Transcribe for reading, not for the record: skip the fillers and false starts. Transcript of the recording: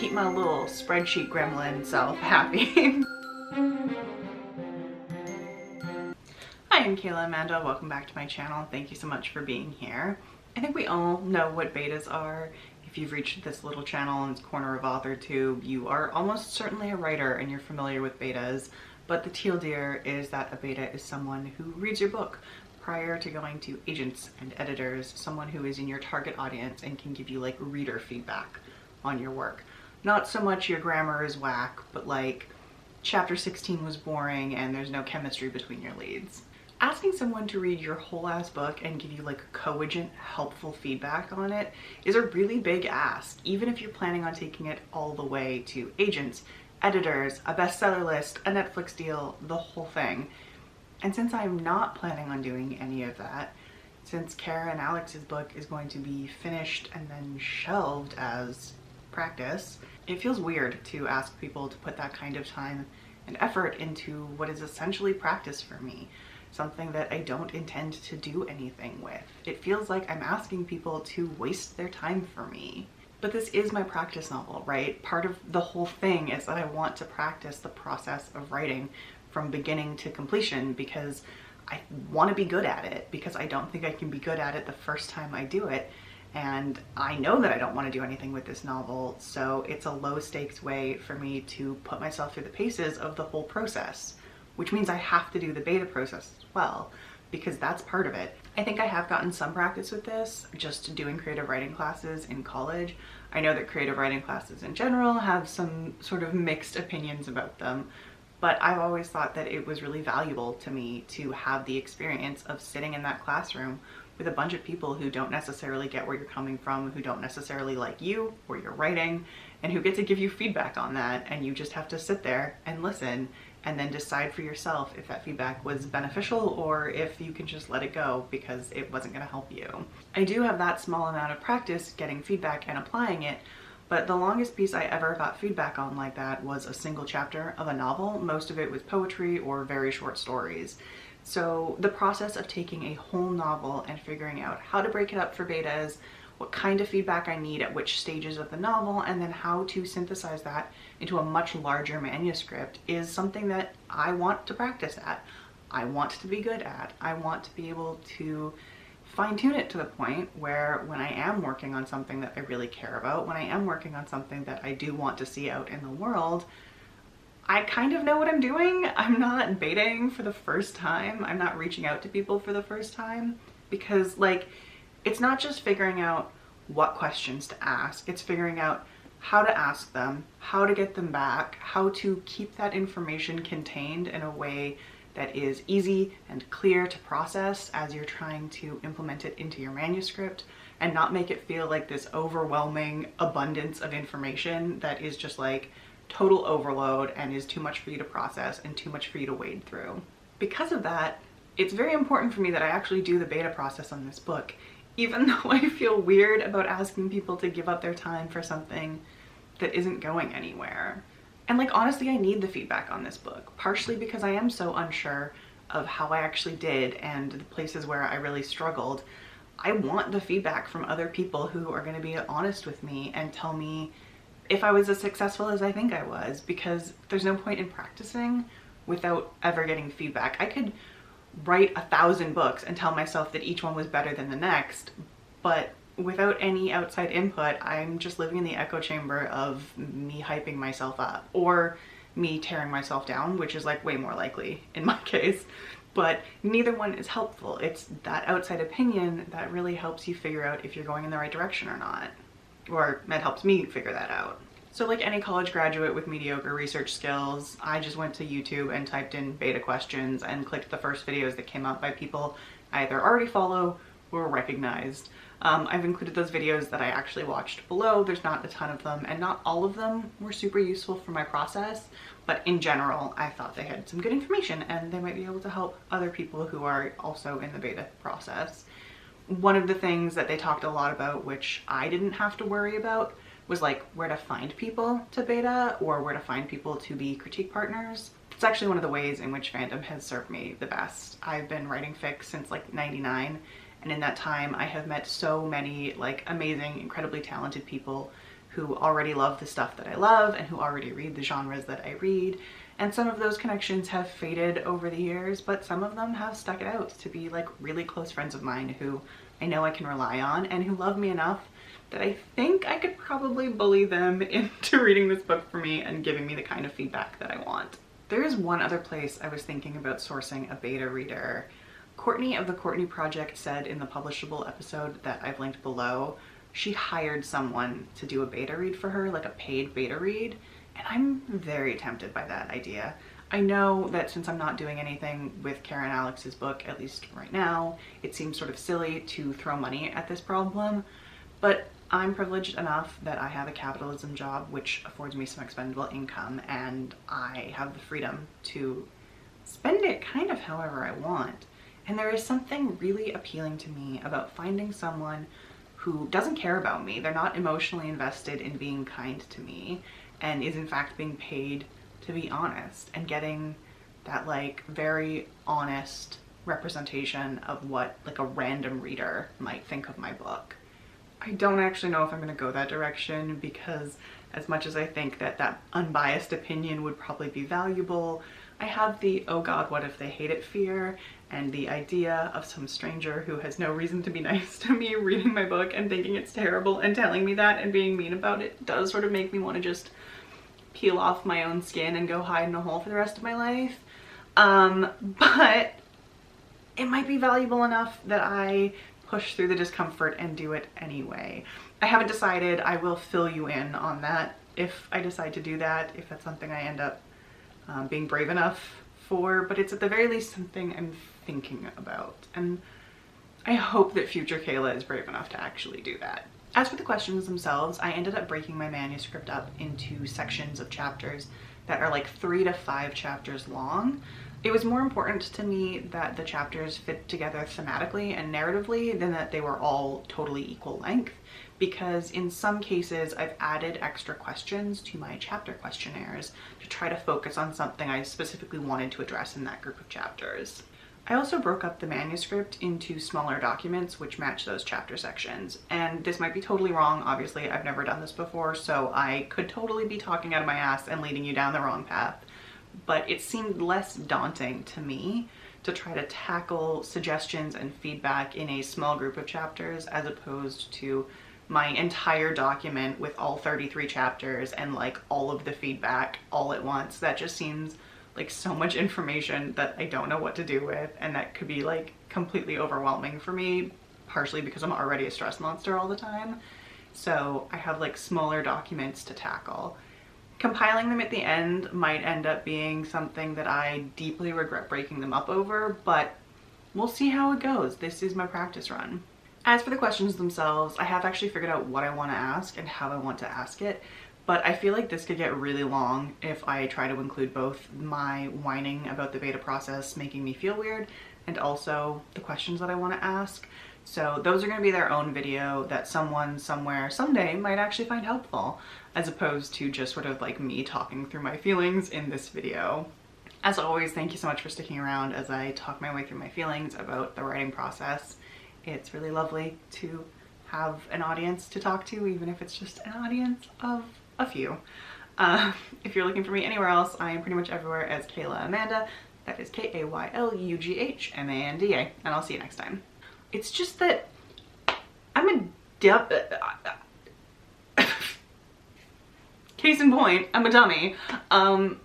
keep my little spreadsheet gremlin self happy. Hi, I'm Kayla Amanda. Welcome back to my channel. Thank you so much for being here. I think we all know what betas are. If you've reached this little channel in its corner of AuthorTube, you are almost certainly a writer and you're familiar with betas. But the TLDR is that a beta is someone who reads your book prior to going to agents and editors, someone who is in your target audience and can give you like reader feedback on your work. Not so much your grammar is whack, but like chapter 16 was boring and there's no chemistry between your leads. Asking someone to read your whole ass book and give you like cogent, helpful feedback on it is a really big ask, even if you're planning on taking it all the way to agents, editors, a bestseller list, a Netflix deal, the whole thing. And since I'm not planning on doing any of that, since Kara and Alex's book is going to be finished and then shelved as practice, it feels weird to ask people to put that kind of time and effort into what is essentially practice for me. Something that I don't intend to do anything with. It feels like I'm asking people to waste their time for me. But this is my practice novel, right? Part of the whole thing is that I want to practice the process of writing from beginning to completion because I want to be good at it, because I don't think I can be good at it the first time I do it. And I know that I don't want to do anything with this novel, so it's a low stakes way for me to put myself through the paces of the whole process. Which means I have to do the beta process as well, because that's part of it. I think I have gotten some practice with this, just doing creative writing classes in college. I know that creative writing classes in general have some sort of mixed opinions about them, but I've always thought that it was really valuable to me to have the experience of sitting in that classroom with a bunch of people who don't necessarily get where you're coming from, who don't necessarily like you or your writing, and who get to give you feedback on that, and you just have to sit there and listen and then decide for yourself if that feedback was beneficial or if you can just let it go because it wasn't going to help you. I do have that small amount of practice getting feedback and applying it, but the longest piece I ever got feedback on like that was a single chapter of a novel. Most of it was poetry or very short stories. So the process of taking a whole novel and figuring out how to break it up for betas, what kind of feedback I need at which stages of the novel, and then how to synthesize that into a much larger manuscript is something that I want to practice at. I want to be good at. I want to be able to fine-tune it to the point where when I am working on something that I really care about, when I am working on something that I do want to see out in the world, I kind of know what I'm doing. I'm not baiting for the first time. I'm not reaching out to people for the first time, because like, it's not just figuring out what questions to ask, it's figuring out how to ask them, how to get them back, how to keep that information contained in a way that is easy and clear to process as you're trying to implement it into your manuscript, and not make it feel like this overwhelming abundance of information that is just like total overload and is too much for you to process and too much for you to wade through. Because of that, it's very important for me that I actually do the beta process on this book, even though I feel weird about asking people to give up their time for something that isn't going anywhere. And like, honestly, I need the feedback on this book, partially because I am so unsure of how I actually did and the places where I really struggled. I want the feedback from other people who are going to be honest with me and tell me if I was as successful as I think I was, because there's no point in practicing without ever getting feedback. I could write 1,000 books and tell myself that each one was better than the next, but without any outside input, I'm just living in the echo chamber of me hyping myself up or me tearing myself down, which is like way more likely in my case. But neither one is helpful. It's that outside opinion that really helps you figure out if you're going in the right direction or not, or that helps me figure that out. So like any college graduate with mediocre research skills, I just went to YouTube and typed in beta questions and clicked the first videos that came up by people I either already follow or recognized. I've included those videos that I actually watched below. There's not a ton of them, and not all of them were super useful for my process, but in general, I thought they had some good information and they might be able to help other people who are also in the beta process. One of the things that they talked a lot about, which I didn't have to worry about, was like where to find people to beta or where to find people to be critique partners. It's actually one of the ways in which fandom has served me the best. I've been writing fic since like '99, and in that time I have met so many like amazing, incredibly talented people who already love the stuff that I love and who already read the genres that I read. And some of those connections have faded over the years, but some of them have stuck it out to be like really close friends of mine who I know I can rely on and who love me enough that I think I could probably bully them into reading this book for me and giving me the kind of feedback that I want. There is one other place I was thinking about sourcing a beta reader. Courtney of the Courtney Project said in the publishable episode that I've linked below, she hired someone to do a beta read for her, like a paid beta read, and I'm very tempted by that idea. I know that since I'm not doing anything with Karen Alex's book, at least right now, it seems sort of silly to throw money at this problem, but I'm privileged enough that I have a capitalism job which affords me some expendable income, and I have the freedom to spend it kind of however I want. And there is something really appealing to me about finding someone who doesn't care about me. They're not emotionally invested in being kind to me and is in fact being paid to be honest and getting that like very honest representation of what like a random reader might think of my book. I don't actually know if I'm going to go that direction because as much as I think that that unbiased opinion would probably be valuable, I have the oh god what if they hate it fear, and the idea of some stranger who has no reason to be nice to me reading my book and thinking it's terrible and telling me that and being mean about it does sort of make me want to just peel off my own skin and go hide in a hole for the rest of my life. But it might be valuable enough that I push through the discomfort and do it anyway. I haven't decided. I will fill you in on that if I decide to do that, if that's something I end up being brave enough for, but it's at the very least something I'm thinking about, and I hope that future Kayla is brave enough to actually do that. As for the questions themselves, I ended up breaking my manuscript up into sections of chapters that are like 3 to 5 chapters long. It was more important to me that the chapters fit together thematically and narratively than that they were all totally equal length, because in some cases I've added extra questions to my chapter questionnaires to try to focus on something I specifically wanted to address in that group of chapters. I also broke up the manuscript into smaller documents which match those chapter sections, and this might be totally wrong. Obviously I've never done this before, so I could totally be talking out of my ass and leading you down the wrong path, but it seemed less daunting to me to try to tackle suggestions and feedback in a small group of chapters as opposed to my entire document with all 33 chapters and like all of the feedback all at once. That just seems like so much information that I don't know what to do with, and that could be like completely overwhelming for me, partially because I'm already a stress monster all the time. So I have like smaller documents to tackle. Compiling them at the end might end up being something that I deeply regret breaking them up over, but we'll see how it goes. This is my practice run. As for the questions themselves, I have actually figured out what I want to ask and how I want to ask it, but I feel like this could get really long if I try to include both my whining about the beta process making me feel weird and also the questions that I want to ask. So those are going to be their own video that someone somewhere someday might actually find helpful, as opposed to just sort of like me talking through my feelings in this video. As always, thank you so much for sticking around as I talk my way through my feelings about the writing process. It's really lovely to have an audience to talk to, even if it's just an audience of a few. If you're looking for me anywhere else, I am pretty much everywhere as Kayla Amanda. That is Kaylughmanda, and I'll see you next time. It's just that I'm a case in point, I'm a dummy.